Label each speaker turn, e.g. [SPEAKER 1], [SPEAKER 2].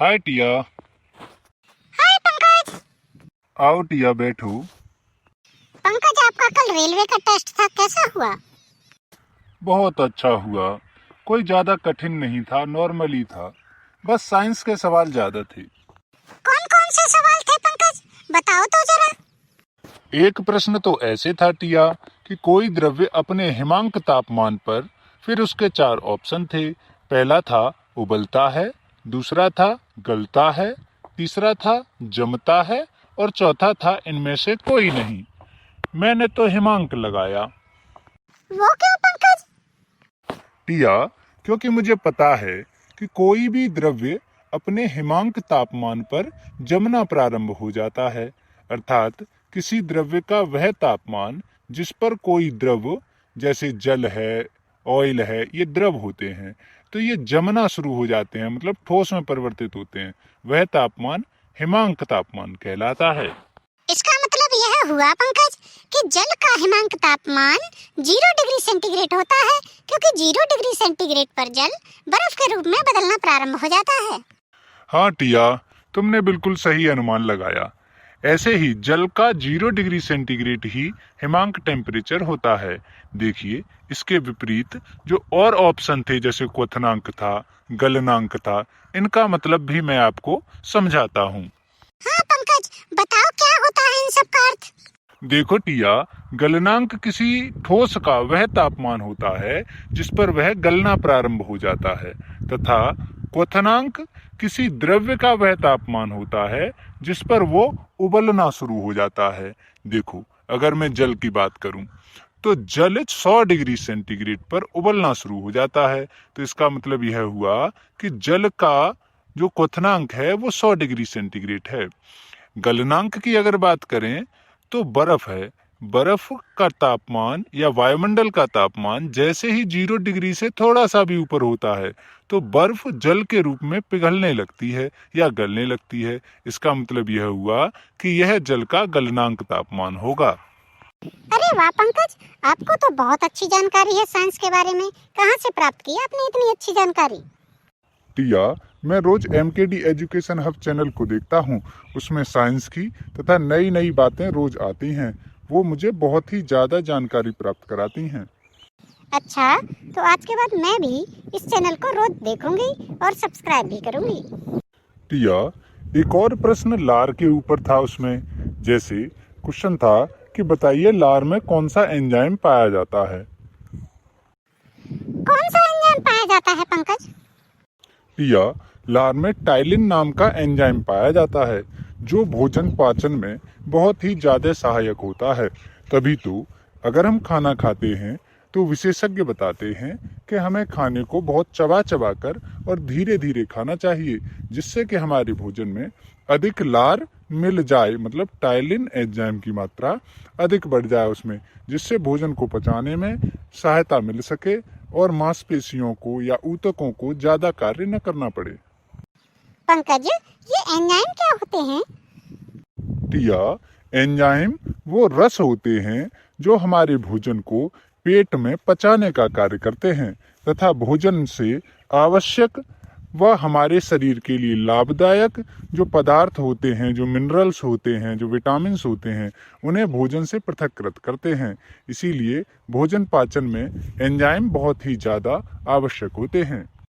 [SPEAKER 1] हाय टिया।
[SPEAKER 2] हाय पंकज।
[SPEAKER 1] आओ टिया, बैठो।
[SPEAKER 2] पंकज, आपका कल रेलवे का टेस्ट था, कैसा हुआ?
[SPEAKER 1] बहुत अच्छा हुआ। कोई ज्यादा कठिन नहीं था, नॉर्मल ही था। बस साइंस के सवाल ज्यादा थे।
[SPEAKER 2] कौन कौन से सवाल थे पंकज, बताओ तो जरा।
[SPEAKER 1] एक प्रश्न तो ऐसे था टिया कि कोई द्रव्य अपने हिमांक तापमान पर, फिर उसके 4 ऑप्शन थे। पहला था उबलता है, दूसरा था गलता है, तीसरा था जमता है और चौथा था इनमें से कोई नहीं। मैंने तो हिमांक लगाया।
[SPEAKER 2] वो क्यों पंकज?
[SPEAKER 1] टिया, क्योंकि मुझे पता है कि कोई भी द्रव्य अपने हिमांक तापमान पर जमना प्रारंभ हो जाता है। अर्थात किसी द्रव्य का वह तापमान जिस पर कोई द्रव, जैसे जल है, ऑयल है, ये द्रव होते हैं, तो ये जमना शुरू हो जाते हैं, मतलब ठोस में परिवर्तित होते हैं। वह तापमान हिमांक तापमान कहलाता है।
[SPEAKER 2] इसका मतलब यह हुआ पंकज कि जल का हिमांक तापमान 0 डिग्री सेंटीग्रेड होता है, क्योंकि 0 डिग्री सेंटीग्रेड पर जल बर्फ के रूप में बदलना प्रारंभ हो जाता है।
[SPEAKER 1] हाँ टिया, तुमने बिल्कुल सही अनुमान लगाया। ऐसे ही जल का 0 डिग्री सेंटीग्रेड ही हिमांक टेम्परेचर होता है। देखिए, इसके विपरीत जो और ऑप्शन थे, जैसे क्वथनांक था, गलनांक था, इनका मतलब भी मैं आपको समझाता हूँ।
[SPEAKER 2] हाँ पंकज, बताओ क्या होता है इन सब का अर्थ।
[SPEAKER 1] देखो टिया, गलनांक किसी ठोस का वह तापमान होता है जिस पर वह गलना प्रारंभ हो जाता है, तथा क्वथनांक किसी द्रव्य का वह तापमान होता है जिस पर वो उबलना शुरू हो जाता है। देखो, अगर मैं जल की बात करूं तो जल 100 डिग्री सेंटीग्रेड पर उबलना शुरू हो जाता है। तो इसका मतलब यह हुआ कि जल का जो क्वथनांक है वो 100 डिग्री सेंटीग्रेड है। गलनांक की अगर बात करें तो बर्फ है। बर्फ का तापमान या वायुमंडल का तापमान जैसे ही 0 डिग्री से थोड़ा सा भी ऊपर होता है तो बर्फ जल के रूप में पिघलने लगती है या गलने लगती है। इसका मतलब यह हुआ कि यह जल का गलनांक तापमान होगा।
[SPEAKER 2] अरे वाह पंकज, आपको तो बहुत अच्छी जानकारी है साइंस के बारे में। कहाँ से प्राप्त की आपने इतनी अच्छी जानकारी?
[SPEAKER 1] टिया, मैं रोज MKD एजुकेशन हब चैनल को देखता हूँ। उसमें साइंस की तथा नई नई बातें रोज आती हैं। वो मुझे बहुत ही ज्यादा जानकारी प्राप्त कराती हैं।
[SPEAKER 2] अच्छा, तो आज के बाद मैं भी इस चैनल को रोज देखूंगी और सब्सक्राइब भी करूंगी।
[SPEAKER 1] टिया, एक और प्रश्न लार के ऊपर था। उसमें जैसे क्वेश्चन था कि बताइए लार में कौन सा एंजाइम पाया जाता है।
[SPEAKER 2] कौन सा एंजाइम पाया जाता है पंकज?
[SPEAKER 1] टिया, लार में टाइलिन नाम का एंजाइम पाया जाता है जो भोजन पाचन में बहुत ही ज्यादा सहायक होता है। तभी तो अगर हम खाना खाते हैं तो विशेषज्ञ बताते हैं कि हमें खाने को बहुत चबा चबा कर और धीरे धीरे खाना चाहिए, जिससे कि हमारे भोजन में अधिक लार मिल जाए, मतलब टाइलिन एंजाइम की मात्रा अधिक बढ़ जाए उसमें, जिससे भोजन को पचाने में सहायता मिल सके और मांसपेशियों को या ऊतकों को ज्यादा कार्य न करना पड़े।
[SPEAKER 2] पंकज, ये एंजाइम क्या होते हैं?
[SPEAKER 1] टिया, एंजाइम वो रस होते हैं जो हमारे भोजन को पेट में पचाने का कार्य करते हैं तथा भोजन से आवश्यक व हमारे शरीर के लिए लाभदायक जो पदार्थ होते हैं, जो मिनरल्स होते हैं, जो विटामिन्स होते हैं, उन्हें भोजन से पृथक्कृत करते हैं। इसीलिए भोजन पाचन में एंजाइम बहुत ही ज्यादा आवश्यक होते हैं।